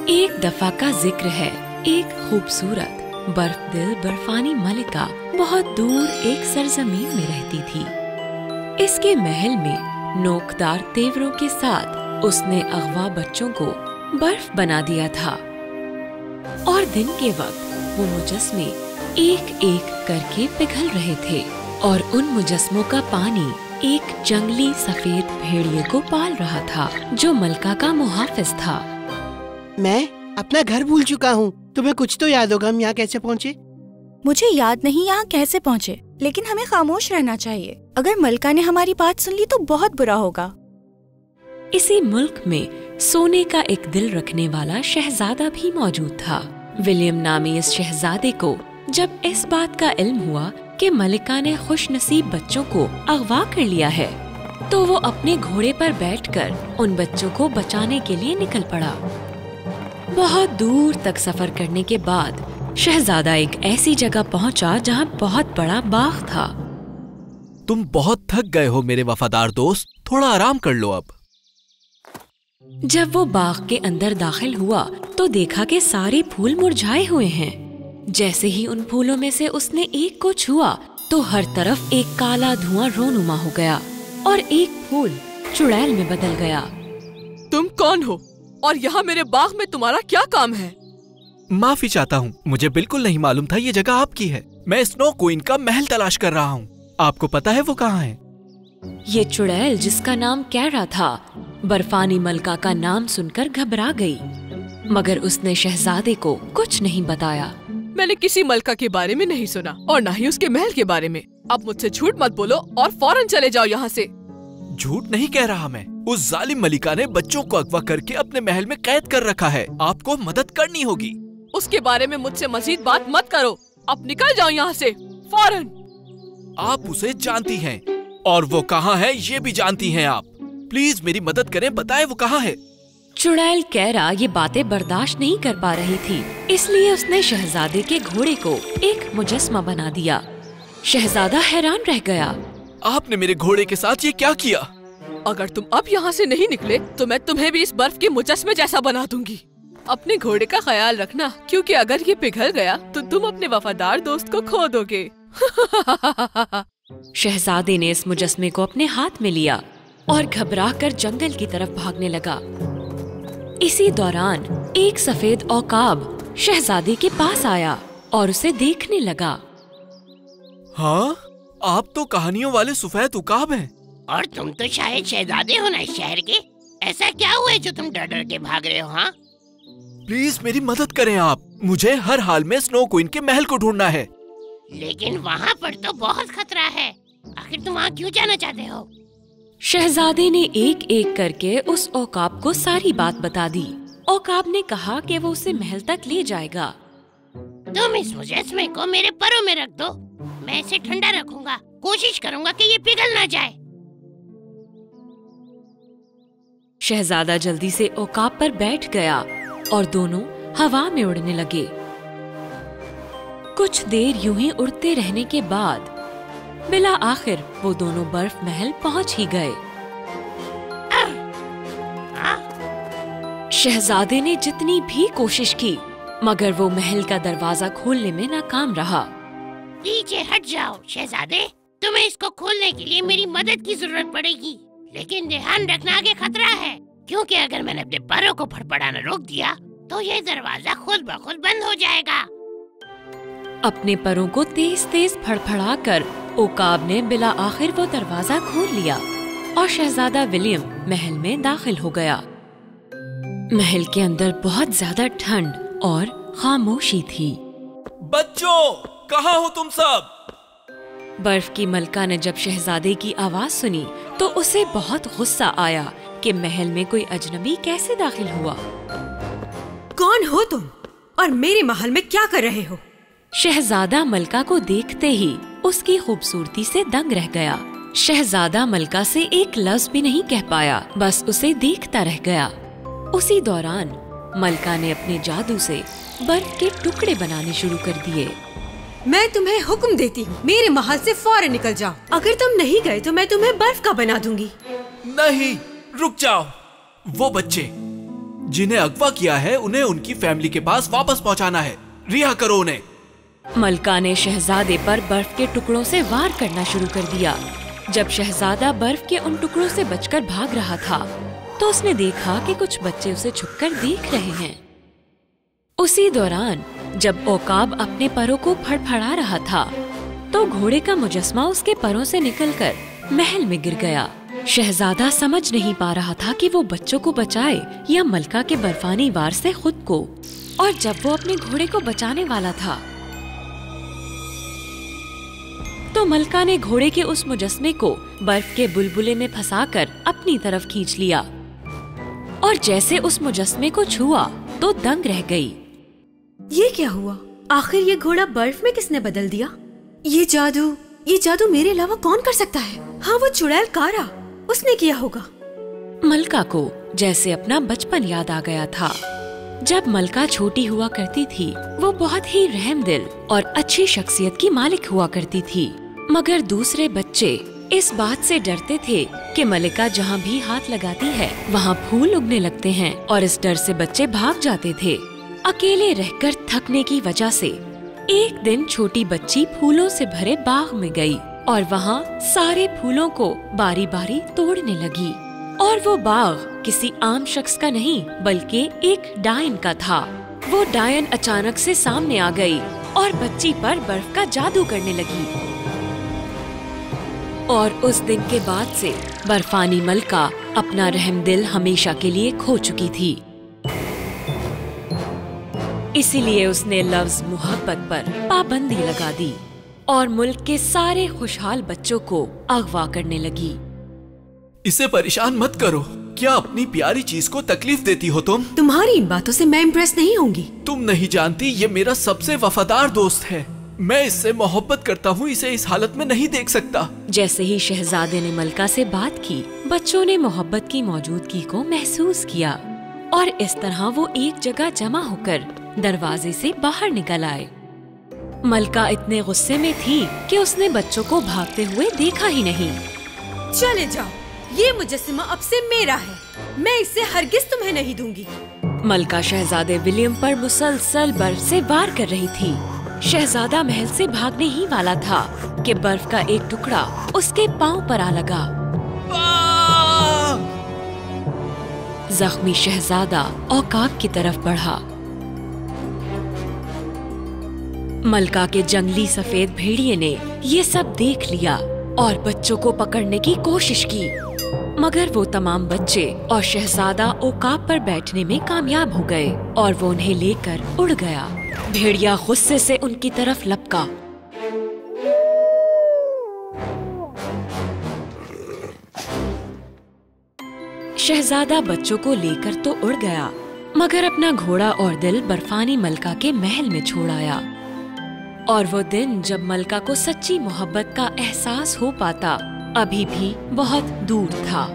एक दफा का जिक्र है। एक खूबसूरत बर्फ दिल बर्फानी मलिका बहुत दूर एक सरजमीन में रहती थी। इसके महल में नोकदार तेवरों के साथ उसने अगवा बच्चों को बर्फ बना दिया था और दिन के वक्त वो मुजस्मे एक एक करके पिघल रहे थे और उन मुजस्मों का पानी एक जंगली सफेद भेड़िए को पाल रहा था जो मलका का मुहाफिज था। मैं अपना घर भूल चुका हूँ। तुम्हें कुछ तो याद होगा हम यहाँ कैसे पहुँचे? मुझे याद नहीं यहाँ कैसे पहुँचे, लेकिन हमें खामोश रहना चाहिए। अगर मलका ने हमारी बात सुन ली तो बहुत बुरा होगा। इसी मुल्क में सोने का एक दिल रखने वाला शहजादा भी मौजूद था। विलियम नामी इस शहजादे को जब इस बात का इल्म हुआ कि मलिका ने खुशनसीब बच्चों को अगवा कर लिया है, तो वो अपने घोड़े पर बैठकर उन बच्चों को बचाने के लिए निकल पड़ा। बहुत दूर तक सफर करने के बाद शहजादा एक ऐसी जगह पहुंचा जहां बहुत बड़ा बाग था। तुम बहुत थक गए हो मेरे वफादार दोस्त, थोड़ा आराम कर लो अब। जब वो बाग के अंदर दाखिल हुआ तो देखा कि सारे फूल मुरझाए हुए हैं। जैसे ही उन फूलों में से उसने एक को छुआ तो हर तरफ एक काला धुआं रोनुमा हो गया और एक फूल चुड़ैल में बदल गया। तुम कौन हो और यहाँ मेरे बाग में तुम्हारा क्या काम है? माफी चाहता हूँ, मुझे बिल्कुल नहीं मालूम था ये जगह आपकी है। मैं स्नो क्वीन का महल तलाश कर रहा हूँ। आपको पता है वो कहाँ है? ये चुड़ैल जिसका नाम कैरा था, बर्फानी मलका का नाम सुनकर घबरा गई, मगर उसने शहजादे को कुछ नहीं बताया। मैंने किसी मलका के बारे में नहीं सुना और न ही उसके महल के बारे में। अब मुझसे झूठ मत बोलो और फौरन चले जाओ यहाँ से। झूठ नहीं कह रहा मैं। उस जालिम मलिका ने बच्चों को अगवा करके अपने महल में कैद कर रखा है। आपको मदद करनी होगी। उसके बारे में मुझसे मजीद बात मत करो। अब निकल जाओ यहाँ से फौरन। आप उसे जानती हैं और वो कहाँ है ये भी जानती हैं आप। प्लीज मेरी मदद करें, बताएं वो कहाँ है। चुड़ैल कैरा ये बातें बर्दाश्त नहीं कर पा रही थी, इसलिए उसने शहजादे के घोड़े को एक मुजस्मा बना दिया। शहजादा हैरान रह गया। आपने मेरे घोड़े के साथ ये क्या किया? अगर तुम अब यहाँ से नहीं निकले तो मैं तुम्हें भी इस बर्फ के मुजस्मे जैसा बना दूंगी। अपने घोड़े का ख्याल रखना, क्योंकि अगर ये पिघल गया तो तुम अपने वफादार दोस्त को खो दोगे। शहजादे ने इस मुजस्मे को अपने हाथ में लिया और घबराकर जंगल की तरफ भागने लगा। इसी दौरान एक सफेद औकाब शहजादे के पास आया और उसे देखने लगा। हाँ, आप तो कहानियों वाले सफेद उकाब हैं। और तुम तो शायद शहजादे हो ना इस शहर के। ऐसा क्या हुआ है जो तुम डर डर के भाग रहे हो? हाँ, प्लीज मेरी मदद करें आप। मुझे हर हाल में स्नो क्वीन के महल को ढूंढना है। लेकिन वहाँ पर तो बहुत खतरा है। आखिर तुम वहाँ क्यों जाना चाहते हो? शहजादे ने एक एक करके उस औकाब को सारी बात बता दी। औकाब ने कहा कि वो उसे महल तक ले जाएगा। तुम इस मुजस्मे को मेरे परों में रख दो, मैं इसे ठंडा रखूंगा। कोशिश करूंगा कि ये पिघल ना जाए। शहजादा जल्दी से औकाब पर बैठ गया और दोनों हवा में उड़ने लगे। कुछ देर यूं ही उड़ते रहने के बाद बिला आखिर वो दोनों बर्फ महल पहुंच ही गए। शहजादे ने जितनी भी कोशिश की मगर वो महल का दरवाजा खोलने में नाकाम रहा। पीछे हट जाओ शहजादे, तुम्हें इसको खोलने के लिए मेरी मदद की जरूरत पड़ेगी। लेकिन ध्यान रखना आगे खतरा है, क्योंकि अगर मैंने अपने पैरों को फड़फड़ाना रोक दिया तो ये दरवाजा खुद ब खुद बंद हो जाएगा। अपने पैरों को तेज तेज फड़फड़ाकर औकाब ने बिला आखिर वो दरवाजा खोल लिया और शहजादा विलियम महल में दाखिल हो गया। महल के अंदर बहुत ज्यादा ठंड और खामोशी थी। बच्चों, कहाँ हो तुम सब? बर्फ की मलका ने जब शहजादे की आवाज सुनी तो उसे बहुत गुस्सा आया कि महल में कोई अजनबी कैसे दाखिल हुआ। कौन हो तुम और मेरे महल में क्या कर रहे हो? शहजादा मलका को देखते ही उसकी खूबसूरती से दंग रह गया। शहजादा मलका से एक लफ्ज भी नहीं कह पाया, बस उसे देखता रह गया। उसी दौरान मलका ने अपने जादू से बर्फ के टुकड़े बनाने शुरू कर दिए। मैं तुम्हें हुक्म देती हूँ, मेरे महल से फौरन निकल जाओ। अगर तुम नहीं गए तो मैं तुम्हें बर्फ का बना दूंगी। नहीं, रुक जाओ। वो बच्चे जिन्हें अगवा किया है उन्हें उनकी फैमिली के पास वापस पहुंचाना है। रिहा करो उन्हें। मलका ने शहजादे पर बर्फ के टुकड़ों से वार करना शुरू कर दिया। जब शहजादा बर्फ के उन टुकड़ों से बचकर भाग रहा था तो उसने देखा कि कुछ बच्चे उसे छुपकर देख रहे हैं। उसी दौरान जब ओकाब अपने परों को फड़फड़ा रहा था तो घोड़े का मुजस्मा उसके परों से निकलकर महल में गिर गया। शहजादा समझ नहीं पा रहा था कि वो बच्चों को बचाए या मलका के बर्फानी वार से खुद को। और जब वो अपने घोड़े को बचाने वाला था तो मलका ने घोड़े के उस मुजस्मे को बर्फ के बुलबुले में फंसाकर अपनी तरफ खींच लिया और जैसे उस मुजस्मे को छुआ तो दंग रह गई। ये क्या हुआ? आखिर ये घोड़ा बर्फ में किसने बदल दिया? ये जादू मेरे अलावा कौन कर सकता है? हाँ, वो चुड़ैल कारा, उसने किया होगा। मलका को जैसे अपना बचपन याद आ गया था। जब मलका छोटी हुआ करती थी वो बहुत ही रहमदिल और अच्छी शख्सियत की मालिक हुआ करती थी, मगर दूसरे बच्चे इस बात से डरते थे कि मलिका जहाँ भी हाथ लगाती है वहाँ फूल उगने लगते हैं और इस डर से बच्चे भाग जाते थे। अकेले रहकर थकने की वजह से एक दिन छोटी बच्ची फूलों से भरे बाग में गई और वहाँ सारे फूलों को बारी बारी तोड़ने लगी। और वो बाग किसी आम शख्स का नहीं बल्कि एक डायन का था। वो डायन अचानक से सामने आ गई और बच्ची पर बर्फ का जादू करने लगी। और उस दिन के बाद से बर्फानी मलका अपना रहमदिल हमेशा के लिए खो चुकी थी। इसीलिए उसने लफ्ज मोहब्बत पर पाबंदी लगा दी और मुल्क के सारे खुशहाल बच्चों को अगवा करने लगी। इसे परेशान मत करो। क्या अपनी प्यारी चीज को तकलीफ देती हो तुम? तुम्हारी इन बातों से मैं इम्प्रेस नहीं होंगी। तुम नहीं जानती, ये मेरा सबसे वफादार दोस्त है। मैं इससे मोहब्बत करता हूँ, इसे इस हालत में नहीं देख सकता। जैसे ही शहजादे ने मलका से बात की, बच्चों ने मोहब्बत की मौजूदगी को महसूस किया और इस तरह वो एक जगह जमा होकर दरवाजे से बाहर निकल आए। मलका इतने गुस्से में थी कि उसने बच्चों को भागते हुए देखा ही नहीं। चले जाओ, ये मुजस्समा अब से मेरा है, मैं इसे हरगिज तुम्हें नहीं दूंगी। मलका शहजादे विलियम पर मुसलसल बर्फ से वार कर रही थी। शहजादा महल से भागने ही वाला था कि बर्फ का एक टुकड़ा उसके पांव पर आ लगा। जख्मी शहजादा औकाब की तरफ बढ़ा। मलका के जंगली सफेद भेड़िए ने ये सब देख लिया और बच्चों को पकड़ने की कोशिश की, मगर वो तमाम बच्चे और शहजादा औकाब पर बैठने में कामयाब हो गए और वो उन्हें लेकर उड़ गया। भेड़िया गुस्से से उनकी तरफ लपका। शहजादा बच्चों को लेकर तो उड़ गया, मगर अपना घोड़ा और दिल बर्फानी मलका के महल में छोड़ आया। और वो दिन जब मलका को सच्ची मोहब्बत का एहसास हो पाता अभी भी बहुत दूर था।